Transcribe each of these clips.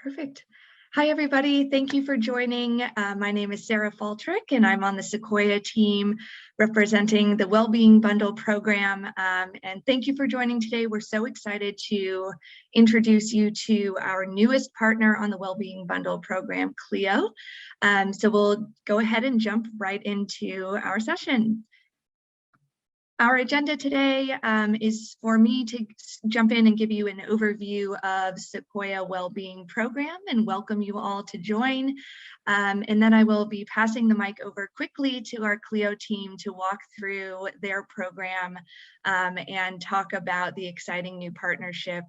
Perfect. Hi, everybody. Thank you for joining. My name is Sarah Faltrick, and I'm on the Sequoia team representing the Wellbeing Bundle program. And thank you for joining today. We're so excited to introduce you to our newest partner on the Wellbeing Bundle program, Cleo. So we'll go ahead and jump right into our session. Our agenda today is for me to jump in and give you an overview of Sequoia Wellbeing Program and welcome you all to join. And then I will be passing the mic over quickly to our Cleo team to walk through their program and talk about the exciting new partnership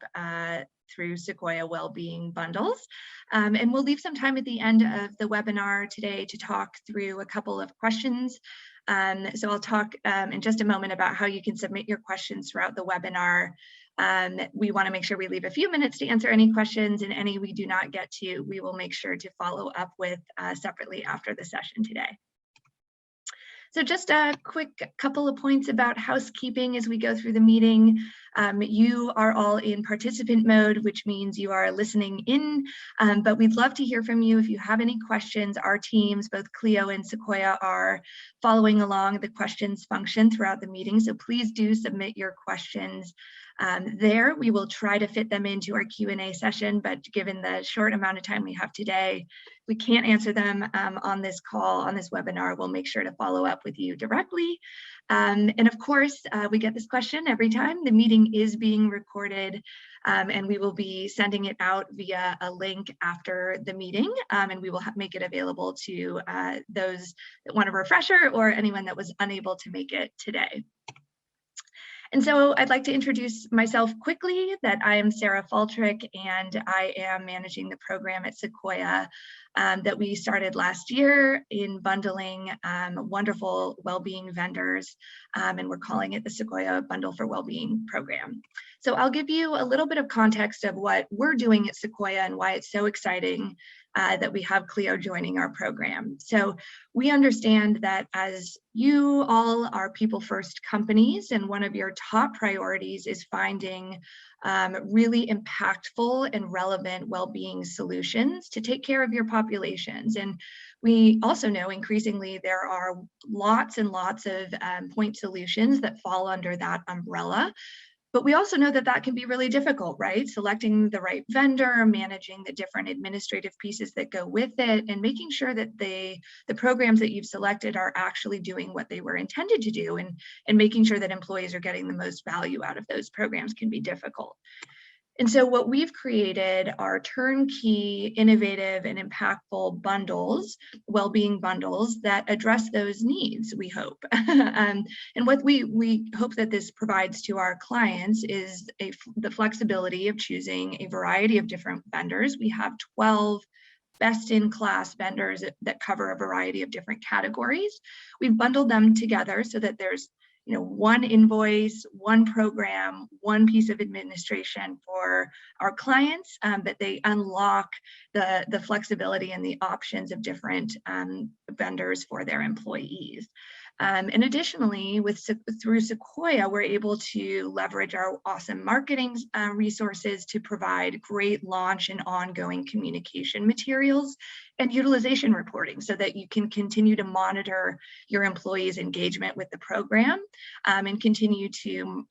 through Sequoia Wellbeing Bundles. And we'll leave some time at the end of the webinar today to talk through a couple of questions. So I'll talk in just a moment about how you can submit your questions throughout the webinar. We want to make sure we leave a few minutes to answer any questions, and any we do not get to, we will make sure to follow up with separately after the session today. So just a quick couple of points about housekeeping as we go through the meeting. You are all in participant mode, which means you are listening in, but we'd love to hear from you. If you have any questions, our teams, both Cleo and Sequoia, are following along the questions function throughout the meeting. So please do submit your questions there. We will try to fit them into our Q&A session, but given the short amount of time we have today, we can't answer them on this call, on this webinar. We'll make sure to follow up with you directly. And of course, we get this question every time. The meeting is being recorded and we will be sending it out via a link after the meeting, and we will make it available to those that want a refresher or anyone that was unable to make it today. And so I'd like to introduce myself quickly, that I am Sarah Faltrick and I am managing the program at Sequoia that we started last year in bundling wonderful well-being vendors, and we're calling it the Sequoia Bundle for Wellbeing program. So I'll give you a little bit of context of what we're doing at Sequoia and why it's so exciting that we have Cleo joining our program. So we understand that as you all are people first companies, and one of your top priorities is finding really impactful and relevant well-being solutions to take care of your populations. And we also know increasingly there are lots and lots of point solutions that fall under that umbrella. But we also know that that can be really difficult, right? Selecting the right vendor, managing the different administrative pieces that go with it, and making sure that the programs that you've selected are actually doing what they were intended to do, and making sure that employees are getting the most value out of those programs can be difficult. And so what we've created are turnkey, innovative, and impactful bundles, well-being bundles that address those needs, we hope. And what we hope that this provides to our clients is the flexibility of choosing a variety of different vendors. We have 12 best-in-class vendors that cover a variety of different categories. We've bundled them together so that there's one invoice, one program, one piece of administration for our clients, but they unlock the flexibility and the options of different vendors for their employees. And additionally, through Sequoia, we're able to leverage our awesome marketing resources to provide great launch and ongoing communication materials and utilization reporting so that you can continue to monitor your employees' engagement with the program and continue to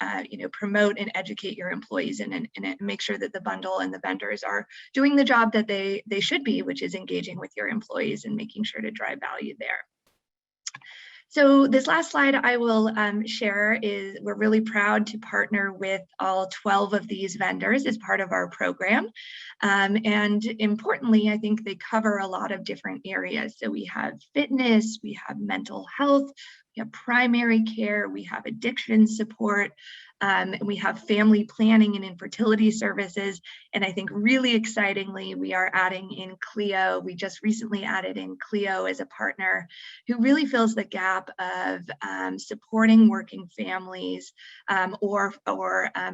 promote and educate your employees and make sure that the bundle and the vendors are doing the job that they should be, which is engaging with your employees and making sure to drive value there. So this last slide I will share is we're really proud to partner with all 12 of these vendors as part of our program. And importantly, I think they cover a lot of different areas. So we have fitness, we have mental health, we have primary care, we have addiction support, and we have family planning and infertility services. And I think really excitingly, we are adding in Cleo. We just recently added in Cleo as a partner who really fills the gap of supporting working families or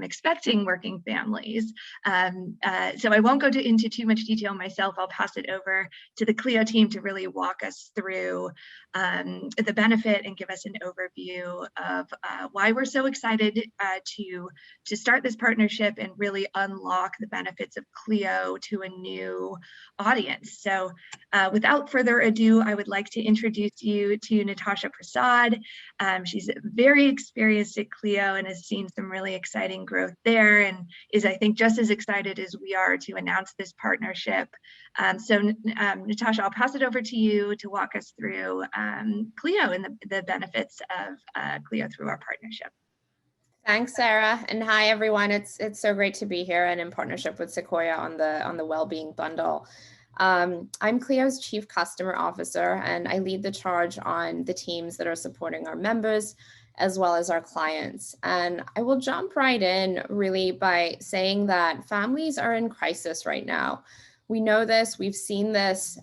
expecting working families. So I won't go into too much detail myself. I'll pass it over to the Cleo team to really walk us through the benefit and give us an overview of why we're so excited to start this partnership and really unlock the benefits of Cleo to a new audience. So without further ado, I would like to introduce you to Natasha Prasad. She's very experienced at Cleo and has seen some really exciting growth there, and is, I think, just as excited as we are to announce this partnership. Natasha, I'll pass it over to you to walk us through Cleo and the benefits of Cleo through our partnership. Thanks, Sarah, and hi everyone. It's so great to be here and in partnership with Sequoia on the Wellbeing Bundle. I'm Cleo's Chief Customer Officer, and I lead the charge on the teams that are supporting our members as well as our clients. And I will jump right in really by saying that families are in crisis right now. We know this, we've seen this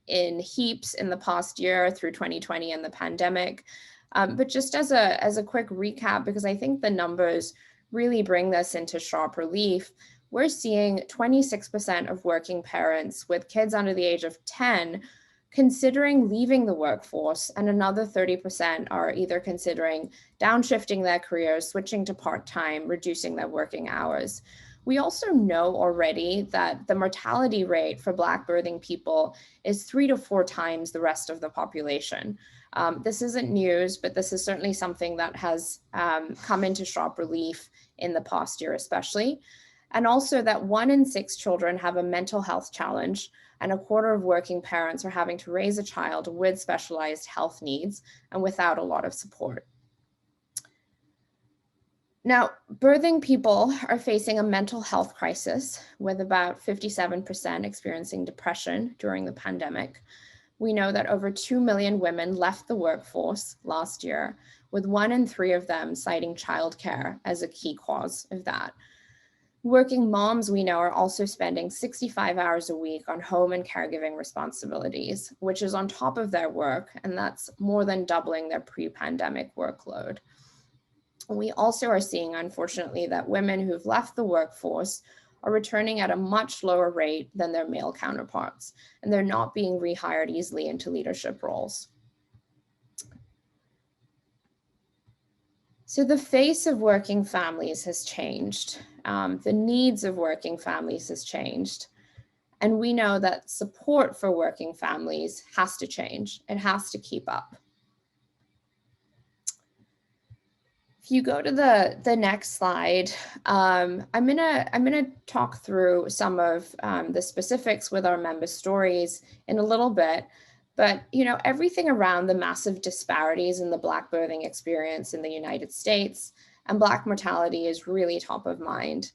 in heaps in the past year through 2020 and the pandemic. But just as a quick recap, because I think the numbers really bring this into sharp relief, we're seeing 26% of working parents with kids under the age of 10 considering leaving the workforce, and another 30% are either considering downshifting their careers, switching to part-time, reducing their working hours. We also know already that the mortality rate for Black birthing people is 3 to 4 times the rest of the population. This isn't news, but this is certainly something that has come into sharp relief in the past year especially. And also that 1 in 6 children have a mental health challenge, and a quarter of working parents are having to raise a child with specialized health needs and without a lot of support. Now, birthing people are facing a mental health crisis, with about 57% experiencing depression during the pandemic. We know that over 2 million women left the workforce last year, with 1 in 3 of them citing childcare as a key cause of that. Working moms, we know, are also spending 65 hours a week on home and caregiving responsibilities, which is on top of their work, and that's more than doubling their pre-pandemic workload. We also are seeing, unfortunately, that women who've left the workforce are returning at a much lower rate than their male counterparts, and they're not being rehired easily into leadership roles. So the face of working families has changed. The needs of working families has changed. And we know that support for working families has to change. It has to keep up. If you go to the next slide, I'm gonna talk through some of the specifics with our member stories in a little bit. But everything around the massive disparities in the Black birthing experience in the United States and Black mortality is really top of mind.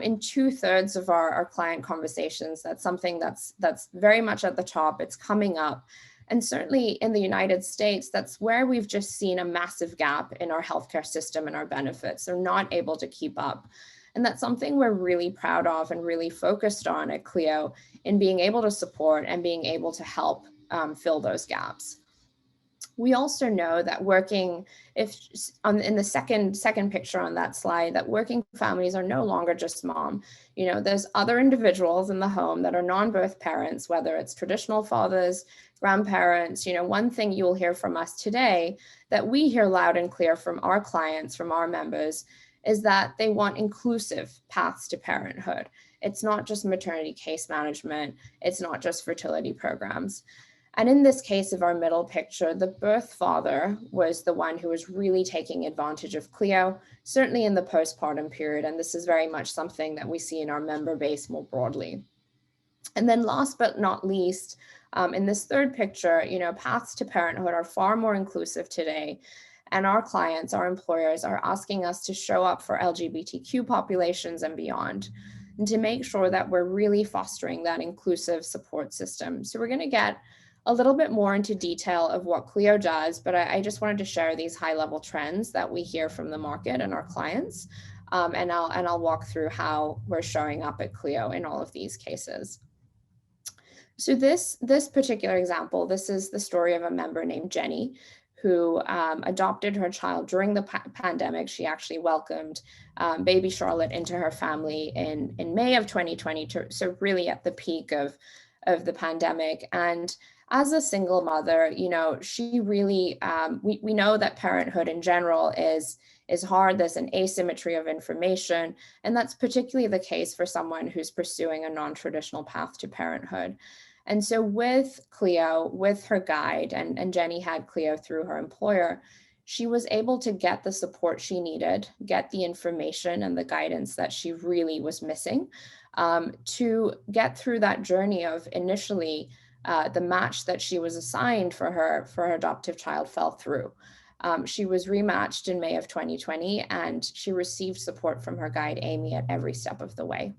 In 2/3 of our client conversations, that's something that's very much at the top. It's coming up. And certainly in the United States, that's where we've just seen a massive gap in our healthcare system and our benefits. They're not able to keep up. And that's something we're really proud of and really focused on at Cleo, in being able to support and being able to help fill those gaps. We also know that in the second picture on that slide, that working families are no longer just mom. There's other individuals in the home that are non-birth parents, whether it's traditional fathers, grandparents. One thing you will hear from us today that we hear loud and clear from our clients, from our members, is that they want inclusive paths to parenthood. It's not just maternity case management. It's not just fertility programs. And in this case of our middle picture, the birth father was the one who was really taking advantage of Cleo, certainly in the postpartum period. And this is very much something that we see in our member base more broadly. And then last but not least, in this third picture, paths to parenthood are far more inclusive today. And our clients, our employers, are asking us to show up for LGBTQ populations and beyond, and to make sure that we're really fostering that inclusive support system. So we're going to get a little bit more into detail of what Cleo does, but I just wanted to share these high-level trends that we hear from the market and our clients, and I'll walk through how we're showing up at Cleo in all of these cases. So this particular example, this is the story of a member named Jenny, who adopted her child during the pandemic. She actually welcomed baby Charlotte into her family in May of 2020, so really at the peak of the pandemic. And as a single mother, she really, we know that parenthood in general is is hard. There's an asymmetry of information, and that's particularly the case for someone who's pursuing a non-traditional path to parenthood. And so with Cleo, with her guide, and Jenny had Cleo through her employer, she was able to get the support she needed, get the information and the guidance that she really was missing, to get through that journey of initially the match that she was assigned for her adoptive child fell through. She was rematched in May of 2020, and she received support from her guide, Amy, at every step of the way.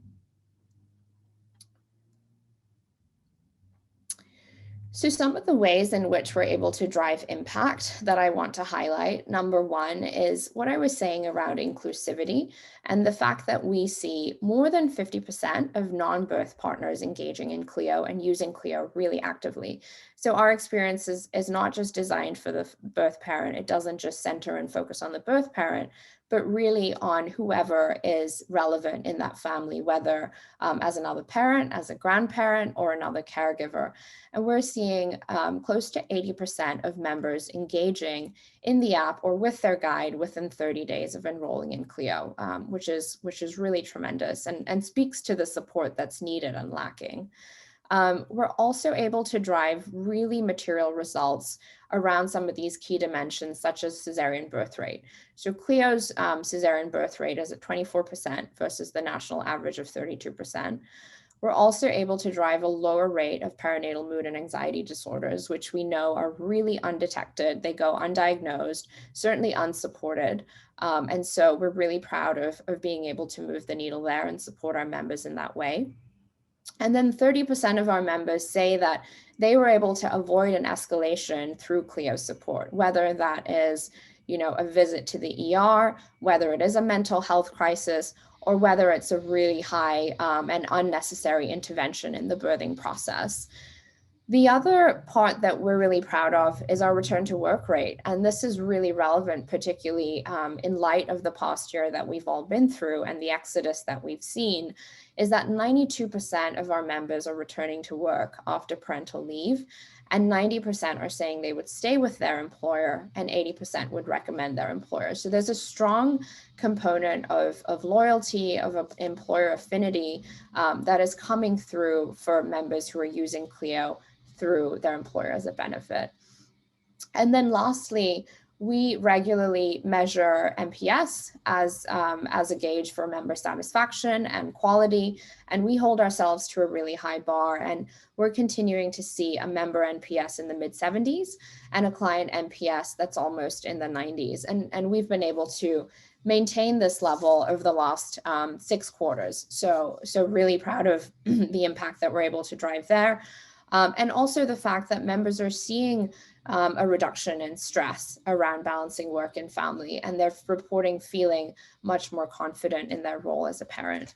So some of the ways in which we're able to drive impact that I want to highlight, number one, is what I was saying around inclusivity and the fact that we see more than 50% of non-birth partners engaging in Cleo and using Cleo really actively. So our experience is not just designed for the birth parent. It doesn't just center and focus on the birth parent, but really on whoever is relevant in that family, whether as another parent, as a grandparent, or another caregiver. And we're seeing close to 80% of members engaging in the app or with their guide within 30 days of enrolling in Cleo, which is really tremendous and speaks to the support that's needed and lacking. We're also able to drive really material results around some of these key dimensions, such as cesarean birth rate. So Cleo's cesarean birth rate is at 24% versus the national average of 32%. We're also able to drive a lower rate of perinatal mood and anxiety disorders, which we know are really undetected. They go undiagnosed, certainly unsupported. And so we're really proud of being able to move the needle there and support our members in that way. And then 30% of our members say that they were able to avoid an escalation through Cleo support, whether that is, a visit to the ER, whether it is a mental health crisis, or whether it's a really high and unnecessary intervention in the birthing process. The other part that we're really proud of is our return to work rate. And this is really relevant, particularly in light of the past year that we've all been through and the exodus that we've seen, is that 92% of our members are returning to work after parental leave, and 90% are saying they would stay with their employer, and 80% would recommend their employer. So there's a strong component of loyalty, of employer affinity that is coming through for members who are using Cleo through their employer as a benefit. And then lastly, we regularly measure NPS as a gauge for member satisfaction and quality, and we hold ourselves to a really high bar, and we're continuing to see a member NPS in the mid-70s and a client NPS that's almost in the 90s, and we've been able to maintain this level over the last 6 quarters. So really proud of the impact that we're able to drive there. And also the fact that members are seeing a reduction in stress around balancing work and family, and they're reporting feeling much more confident in their role as a parent.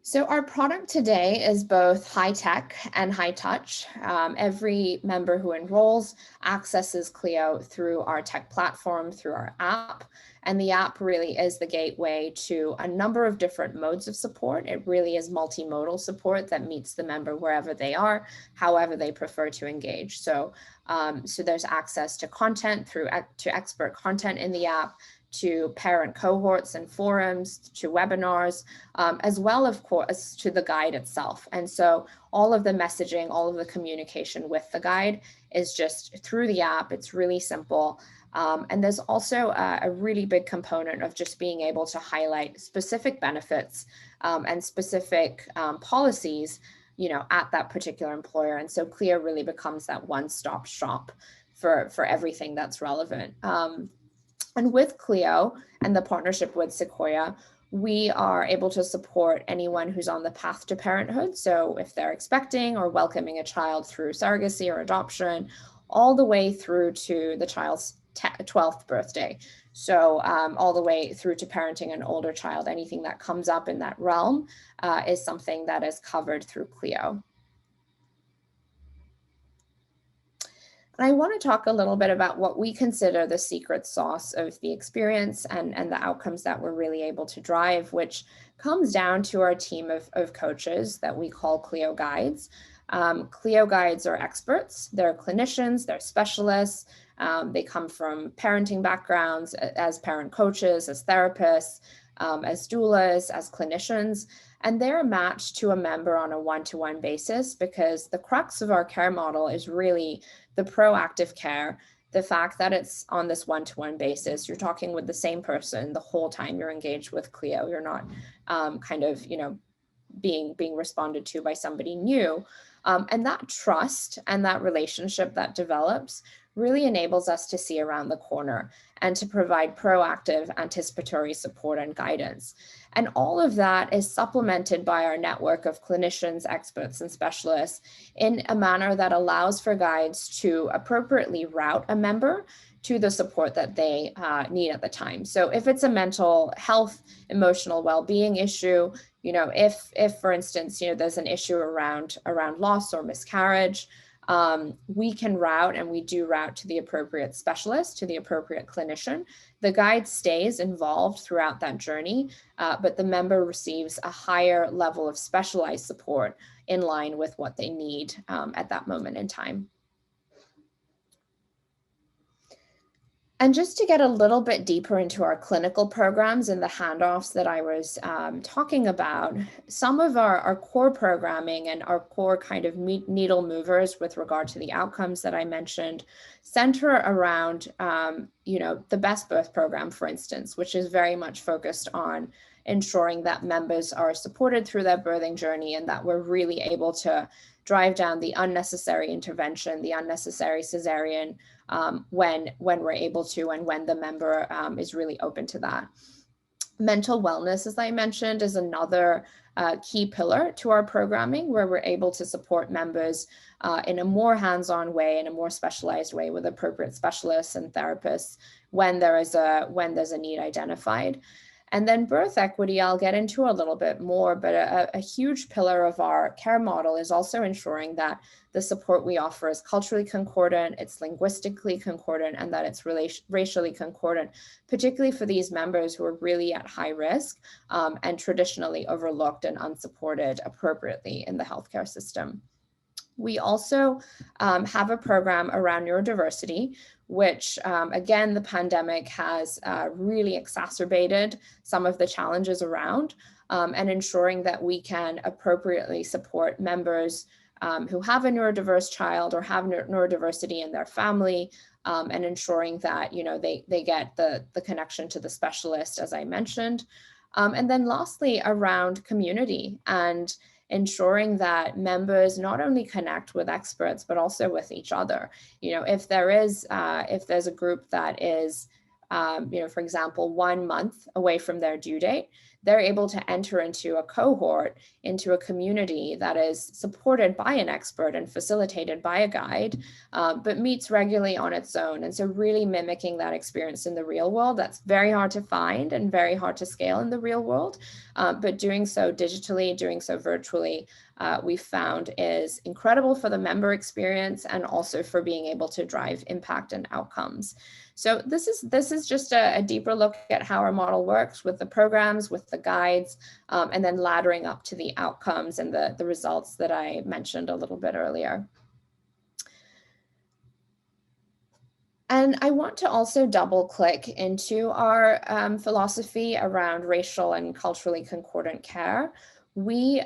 So our product today is both high tech and high touch. Every member who enrolls accesses Cleo through our tech platform, through our app. And the app really is the gateway to a number of different modes of support. It really is multimodal support that meets the member wherever they are, however they prefer to engage. So there's access to content to expert content in the app, to parent cohorts and forums, to webinars, as well, of course, to the guide itself. And so all of the messaging, all of the communication with the guide is just through the app. It's really simple. And there's also a really big component of just being able to highlight specific benefits and specific policies, at that particular employer. And so Cleo really becomes that one-stop shop for everything that's relevant. And with Cleo and the partnership with Sequoia, we are able to support anyone who's on the path to parenthood. So if they're expecting or welcoming a child through surrogacy or adoption, all the way through to the child's 12th birthday. So all the way through to parenting an older child, anything that comes up in that realm is something that is covered through Cleo. And I want to talk a little bit about what we consider the secret sauce of the experience and the outcomes that we're really able to drive, which comes down to our team of coaches that we call Cleo Guides. Cleo guides are experts, they're clinicians, they're specialists, they come from parenting backgrounds as parent coaches, as therapists, as doulas, as clinicians, and they're matched to a member on a one-to-one basis because the crux of our care model is really the proactive care, the fact that it's on this one-to-one basis. You're talking with the same person the whole time you're engaged with Cleo. You're not being responded to by somebody new. And that trust and that relationship that develops really enables us to see around the corner and to provide proactive anticipatory support and guidance. And all of that is supplemented by our network of clinicians, experts, and specialists in a manner that allows for guides to appropriately route a member to the support that they need at the time. So if it's a mental health, emotional well-being issue, if for instance, there's an issue around loss or miscarriage, we can route, and we do route to the appropriate specialist, to the appropriate clinician. The guide stays involved throughout that journey, but the member receives a higher level of specialized support in line with what they need at that moment in time. And just to get a little bit deeper into our clinical programs and the handoffs that I was talking about, some of our core programming and our core kind of needle movers with regard to the outcomes that I mentioned center around, the Best Birth Program, for instance, which is very much focused on ensuring that members are supported through their birthing journey and that we're really able to drive down the unnecessary intervention, the unnecessary cesarean, when we're able to and when the member is really open to that. Mental wellness, as I mentioned, is another key pillar to our programming, where we're able to support members in a more hands-on way, in a more specialized way, with appropriate specialists and therapists when there's a need identified. And then birth equity, I'll get into a little bit more, but a huge pillar of our care model is also ensuring that the support we offer is culturally concordant, it's linguistically concordant, and that it's racially concordant, particularly for these members who are really at high risk and traditionally overlooked and unsupported appropriately in the healthcare system. We also have a program around neurodiversity, which again, the pandemic has really exacerbated some of the challenges around, and ensuring that we can appropriately support members who have a neurodiverse child or have neurodiversity in their family, and ensuring that they get the connection to the specialist, as I mentioned. And then lastly, around community and ensuring that members not only connect with experts, but also with each other. If there's a group that is, for example, 1 month away from their due date, they're able to enter into a cohort, into a community that is supported by an expert and facilitated by a guide, but meets regularly on its own. And so really mimicking that experience in the real world, that's very hard to find and very hard to scale in the real world. But doing so digitally, doing so virtually, we've found is incredible for the member experience and also for being able to drive impact and outcomes. So this is just a deeper look at how our model works with the programs, with the guides, and then laddering up to the outcomes and the results that I mentioned a little bit earlier. And I want to also double click into our philosophy around racial and culturally concordant care. We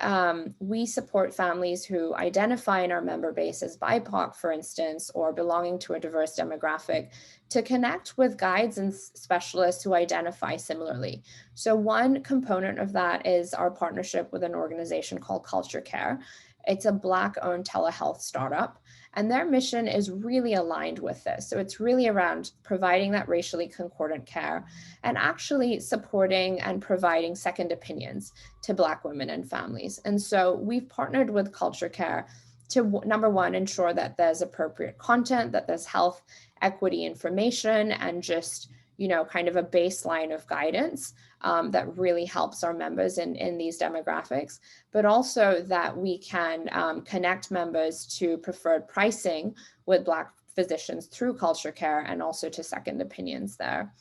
support families who identify in our member base as BIPOC, for instance, or belonging to a diverse demographic, to connect with guides and specialists who identify similarly. So one component of that is our partnership with an organization called Culture Care. It's a Black-owned telehealth startup, and their mission is really aligned with this. So it's really around providing that racially concordant care and actually supporting and providing second opinions to Black women and families. And so we've partnered with Culture Care to, number one, ensure that there's appropriate content, that there's health equity information, and just kind of a baseline of guidance that really helps our members in these demographics, but also that we can connect members to preferred pricing with Black physicians through Culture Care and also to second opinions there.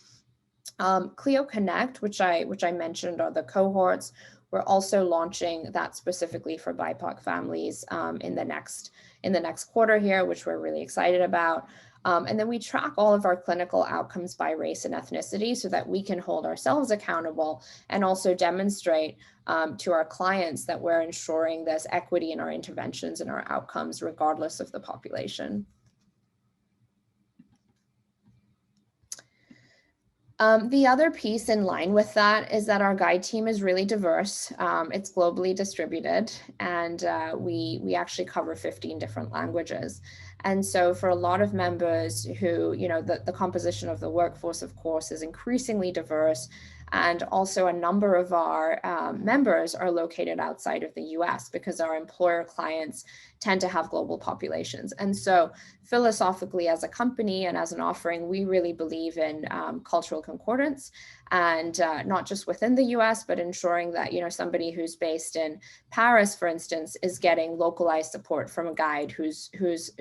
Cleo Connect, which I mentioned, are the cohorts We're also launching that specifically for BIPOC families in the next quarter here, which we're really excited about. And then we track all of our clinical outcomes by race and ethnicity so that we can hold ourselves accountable and also demonstrate to our clients that we're ensuring there's equity in our interventions and our outcomes, regardless of the population. The other piece in line with that is that our guide team is really diverse. It's globally distributed, and we actually cover 15 different languages. And so for a lot of members who, the composition of the workforce, of course, is increasingly diverse. And also a number of our members are located outside of the US because our employer clients tend to have global populations. And so philosophically, as a company and as an offering, we really believe in cultural concordance, and not just within the US, but ensuring that, somebody who's based in Paris, for instance, is getting localized support from a guide who's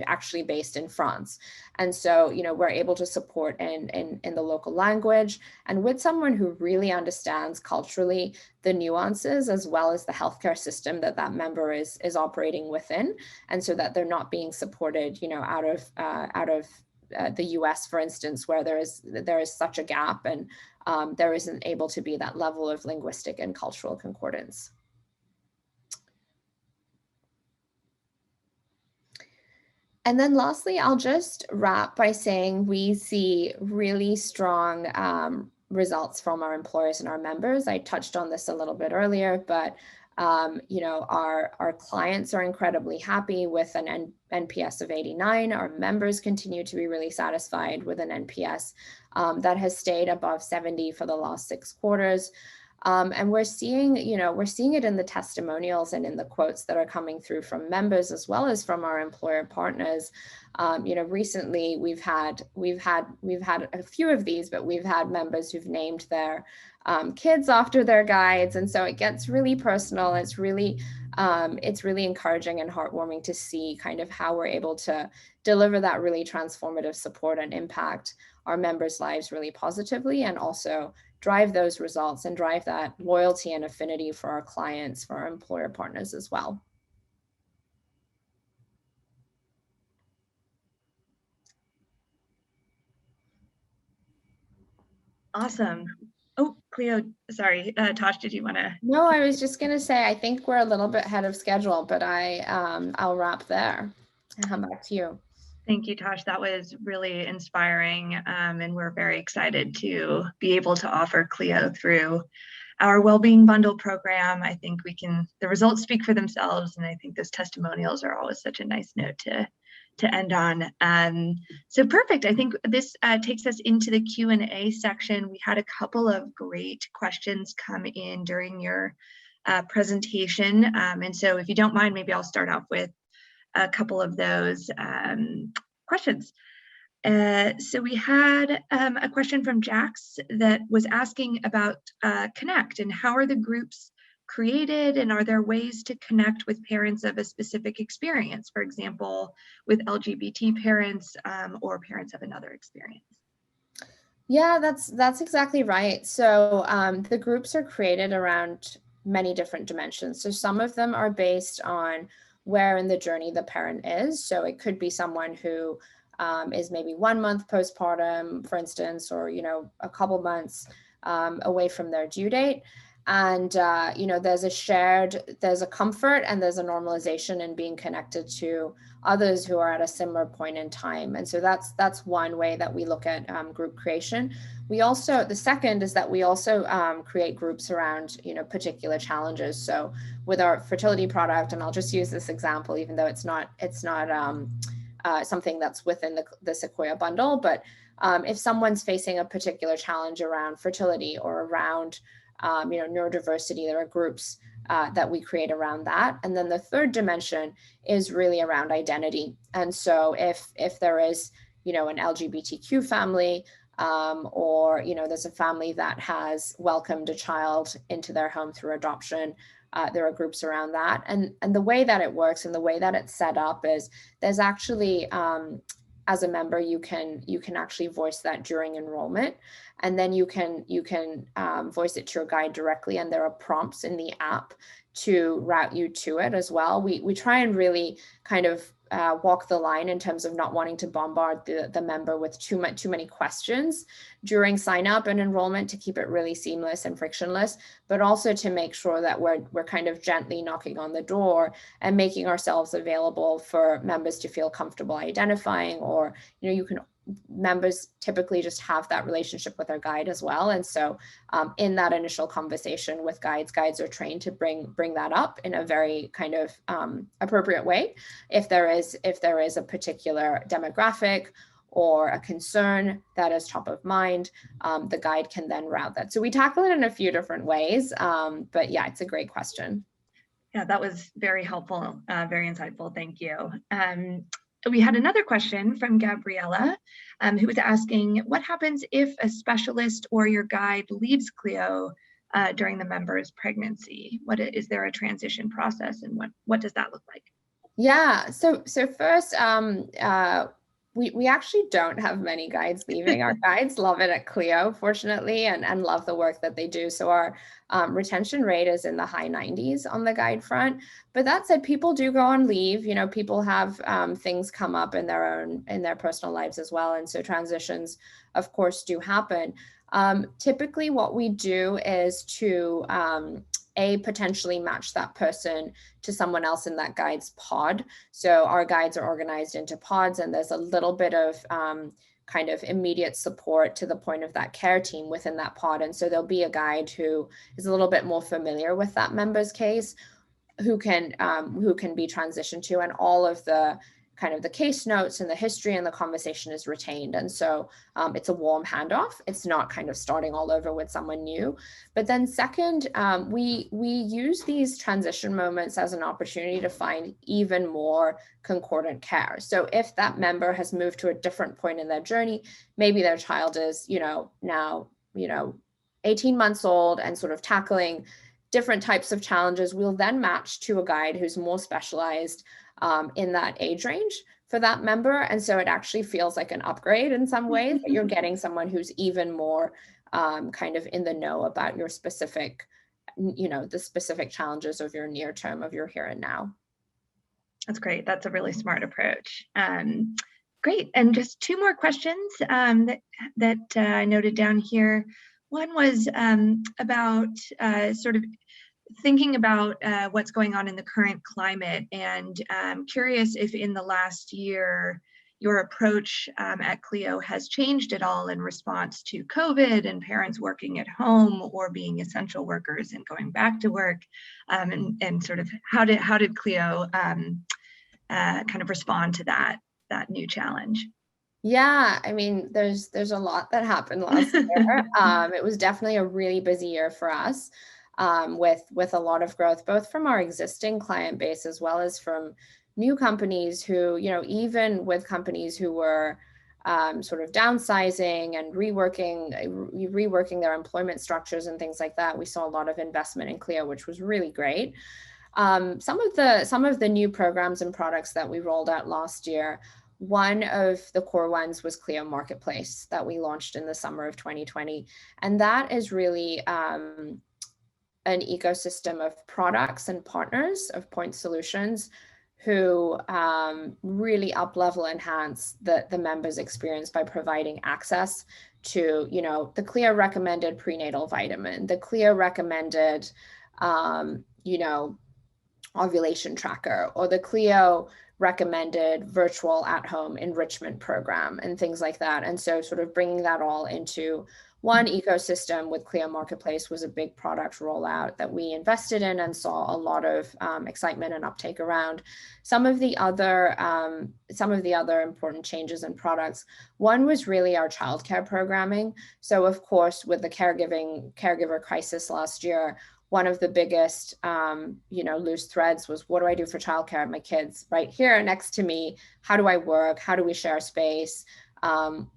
actually based in France. And so, we're able to support in the local language and with someone who really understands culturally the nuances as well as the healthcare system that member is operating within, and so that they're not being supported, out of the US, for instance, where there is such a gap and there isn't able to be that level of linguistic and cultural concordance. And then lastly, I'll just wrap by saying we see really strong results from our employers and our members. I touched on this a little bit earlier, but our clients are incredibly happy with an NPS of 89. Our members continue to be really satisfied with an NPS that has stayed above 70 for the last 6 quarters. And we're seeing it in the testimonials and in the quotes that are coming through from members as well as from our employer partners. Recently we've had a few of these, but we've had members who've named their kids after their guides, and so it gets really personal. It's really encouraging and heartwarming to see kind of how we're able to deliver that really transformative support and impact our members' lives really positively, and also drive those results and drive that loyalty and affinity for our clients, for our employer partners as well. Awesome. Oh, Cleo, sorry, Tosh, did you want to? No, I was just going to say, I think we're a little bit ahead of schedule, but I'll wrap there and come back to you. Thank you, Tosh. That was really inspiring, and we're very excited to be able to offer Cleo through our Wellbeing Bundle program. I think the results speak for themselves, and I think those testimonials are always such a nice note to end on. So perfect. I think this takes us into the Q&A section. We had a couple of great questions come in during your presentation, and so if you don't mind, maybe I'll start off with a couple of those questions. So we had a question from Jax that was asking about Connect and how are the groups created, and are there ways to connect with parents of a specific experience, for example, with LGBT parents or parents of another experience? Yeah, that's exactly right. So the groups are created around many different dimensions. So some of them are based on where in the journey the parent is. So it could be someone who is maybe 1 month postpartum, for instance, or, a couple months away from their due date. And, there's a comfort and there's a normalization in being connected to others who are at a similar point in time. And so that's one way that we look at group creation. The second is that we also create groups around, particular challenges. So with our fertility product, and I'll just use this example, even though it's not something that's within the Sequoia bundle, but if someone's facing a particular challenge around fertility or around neurodiversity, there are groups that we create around that. And then the third dimension is really around identity. And so if there is, an LGBTQ family, or, there's a family that has welcomed a child into their home through adoption, there are groups around that. And the way that it works and the way that it's set up is there's actually as a member, you can actually voice that during enrollment, and then you can voice it to your guide directly, and there are prompts in the app to route you to it as well. We try and really kind of walk the line in terms of not wanting to bombard the member with too many questions during sign up and enrollment, to keep it really seamless and frictionless, but also to make sure that we're kind of gently knocking on the door and making ourselves available for members to feel comfortable identifying, or members typically just have that relationship with their guide as well. And so in that initial conversation with guides are trained to bring that up in a very kind of appropriate way. If there is a particular demographic or a concern that is top of mind, the guide can then route that. So we tackle it in a few different ways, but yeah, it's a great question. Yeah, that was very helpful, very insightful. Thank you. We had another question from Gabriella, who was asking, what happens if a specialist or your guide leaves Cleo during the member's pregnancy? Is there a transition process, and what does that look like? Yeah, so first, we actually don't have many guides leaving. Our guides love it at Cleo, fortunately, and love the work that they do. So our retention rate is in the high 90s on the guide front. But that said, people do go on leave. People have things come up in their personal lives as well. And so transitions, of course, do happen. Typically what we do is to potentially match that person to someone else in that guide's pod. So our guides are organized into pods, and there's a little bit of kind of immediate support to the point of that care team within that pod. And so there'll be a guide who is a little bit more familiar with that member's case, who can be transitioned to, and all of the kind of the case notes and the history and the conversation is retained. And so it's a warm handoff. It's not kind of starting all over with someone new. But then second, we use these transition moments as an opportunity to find even more concordant care. So if that member has moved to a different point in their journey, maybe their child is, now, 18 months old and sort of tackling different types of challenges, we'll then match to a guide who's more specialized in that age range for that member. And so it actually feels like an upgrade in some ways, that you're getting someone who's even more kind of in the know about your specific, the specific challenges of your near term, of your here and now. That's great. That's a really smart approach. Great. And just two more questions that I noted down here. One was about sort of thinking about what's going on in the current climate, and curious if in the last year your approach at Cleo has changed at all in response to COVID and parents working at home or being essential workers and going back to work, and sort of how did Cleo kind of respond to that new challenge? Yeah, I mean, there's a lot that happened last year. It was definitely a really busy year for us. With a lot of growth, both from our existing client base as well as from new companies who, even with companies who were sort of downsizing and reworking their employment structures and things like that, we saw a lot of investment in Cleo, which was really great. Some of the new programs and products that we rolled out last year, one of the core ones was Cleo Marketplace that we launched in the summer of 2020. And that is really an ecosystem of products and partners, of point solutions, who really up-level enhance the members' experience by providing access to, the Cleo recommended prenatal vitamin, the Cleo recommended, ovulation tracker, or the Cleo recommended virtual at-home enrichment program and things like that. And so sort of bringing that all into one ecosystem with Cleo Marketplace was a big product rollout that we invested in and saw a lot of excitement and uptake around. Some of the other important changes in products, one was really our childcare programming. So of course, with the caregiver crisis last year, one of the biggest, loose threads was, what do I do for childcare? My kids right here next to me. How do I work? How do we share space?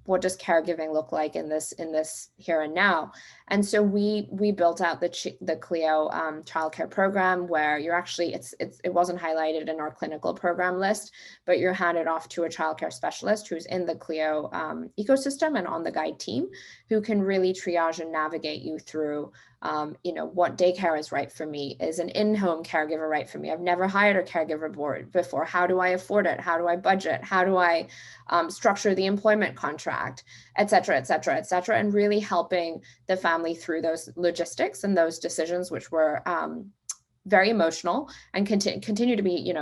What does caregiving look like in this here and now? And so we built out the Cleo childcare program, where you're actually, it wasn't highlighted in our clinical program list, but you're handed off to a childcare specialist who's in the Cleo ecosystem and on the guide team, who can really triage and navigate you through what daycare is right for me. Is an in-home caregiver right for me? I've never hired a caregiver board before. How do I afford it? How do I budget? How do I structure the employment contract, et cetera, et cetera, et cetera, and really helping the family through those logistics and those decisions, which were very emotional and continue to be,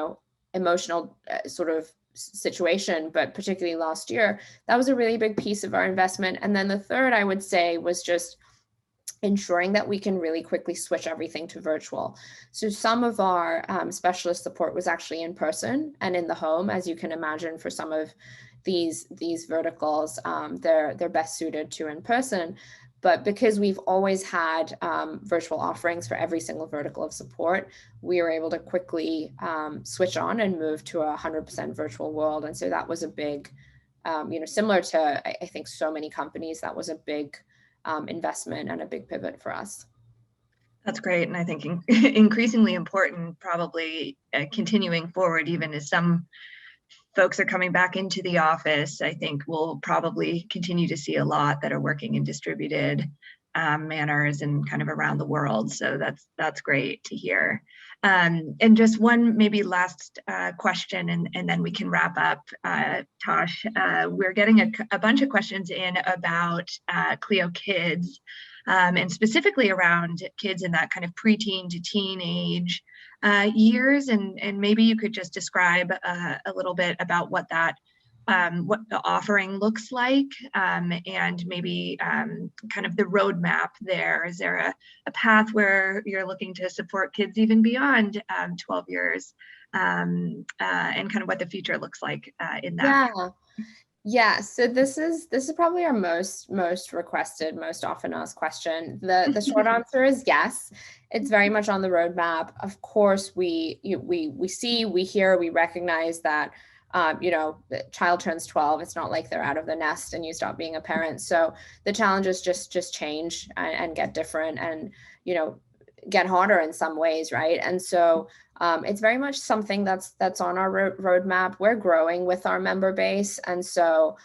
emotional sort of situation, but particularly last year, that was a really big piece of our investment. And then the third, I would say, was just ensuring that we can really quickly switch everything to virtual. So some of our specialist support was actually in person and in the home. As you can imagine, for some of these verticals, they're best suited to in person. But because we've always had virtual offerings for every single vertical of support, we were able to quickly switch on and move to a 100% virtual world. And so that was a big, similar to, I think, so many companies, that was a big investment and a big pivot for us. That's great. And I think increasingly important, probably continuing forward, even as some folks are coming back into the office. I think we'll probably continue to see a lot that are working in distributed manners and kind of around the world. So that's great to hear. And just one maybe last question, and then we can wrap up. Tosh, we're getting a bunch of questions in about Cleo Kids, and specifically around kids in that kind of preteen to teenage years, and maybe you could just describe a little bit about what the offering looks like, and maybe kind of the roadmap there. Is there a path where you're looking to support kids even beyond 12 years, and kind of what the future looks like in that? Yeah, so this is probably our most requested, most often asked question. The short answer is yes. It's very much on the roadmap. Of course, we see, we hear, we recognize that the child turns 12. It's not like they're out of the nest and you stop being a parent. So the challenges just change and get different, and get harder in some ways, right? And so it's very much something that's on our roadmap. We're growing with our member base, and so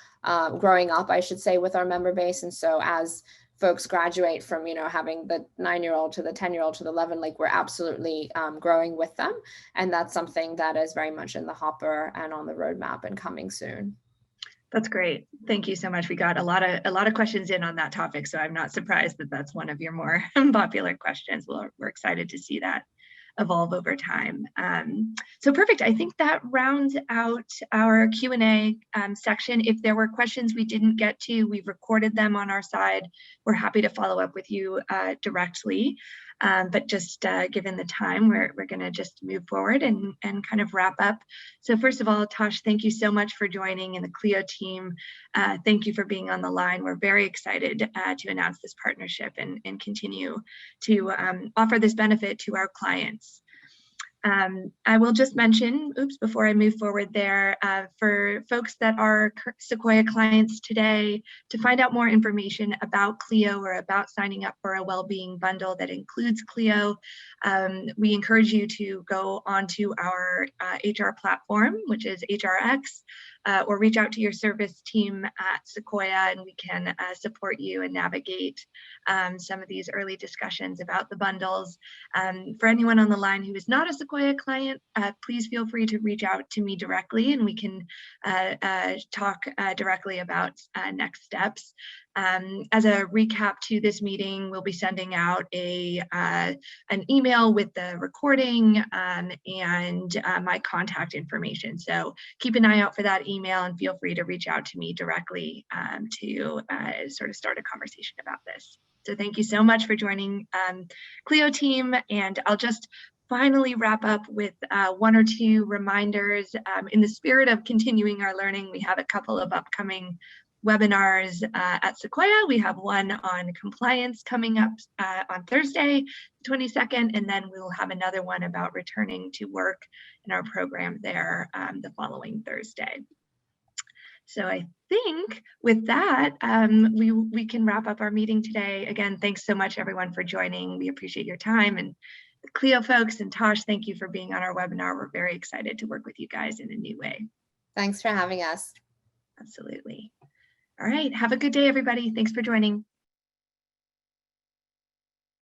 growing up, I should say, with our member base. And so as folks graduate from having the 9-year-old to the 10-year-old to the 11, like, we're absolutely growing with them, and that's something that is very much in the hopper and on the roadmap and coming soon. That's great. Thank you so much. We got a lot of questions in on that topic, so I'm not surprised that that's one of your more popular questions. We're excited to see that evolve over time. So perfect. I think that rounds out our Q&A section. If there were questions we didn't get to, we've recorded them on our side. We're happy to follow up with you directly. But just given the time, we're going to just move forward and kind of wrap up. So first of all, Tosh, thank you so much for joining, and the Cleo team. Thank you for being on the line. We're very excited to announce this partnership and continue to offer this benefit to our clients. I will just mention, before I move forward there, for folks that are Sequoia clients today, to find out more information about Cleo or about signing up for a wellbeing bundle that includes Cleo, we encourage you to go onto our HR platform, which is HRX, or reach out to your service team at Sequoia, and we can support you and navigate some of these early discussions about the bundles. For anyone on the line who is not a Sequoia client, please feel free to reach out to me directly, and we can talk directly about next steps. As a recap to this meeting, we'll be sending out an email with the recording and my contact information. So keep an eye out for that email, and feel free to reach out to me directly to sort of start a conversation about this. So thank you so much for joining Cleo team, and I'll just finally wrap up with one or two reminders. In the spirit of continuing our learning, we have a couple of upcoming webinars at Sequoia. We have one on compliance coming up on Thursday, 22nd, and then we'll have another one about returning to work in our program there the following Thursday. So I think with that, we can wrap up our meeting today. Again, thanks so much everyone for joining. We appreciate your time, and the Cleo folks and Tosh, thank you for being on our webinar. We're very excited to work with you guys in a new way. Thanks for having us. Absolutely. All right, have a good day, everybody. Thanks for joining.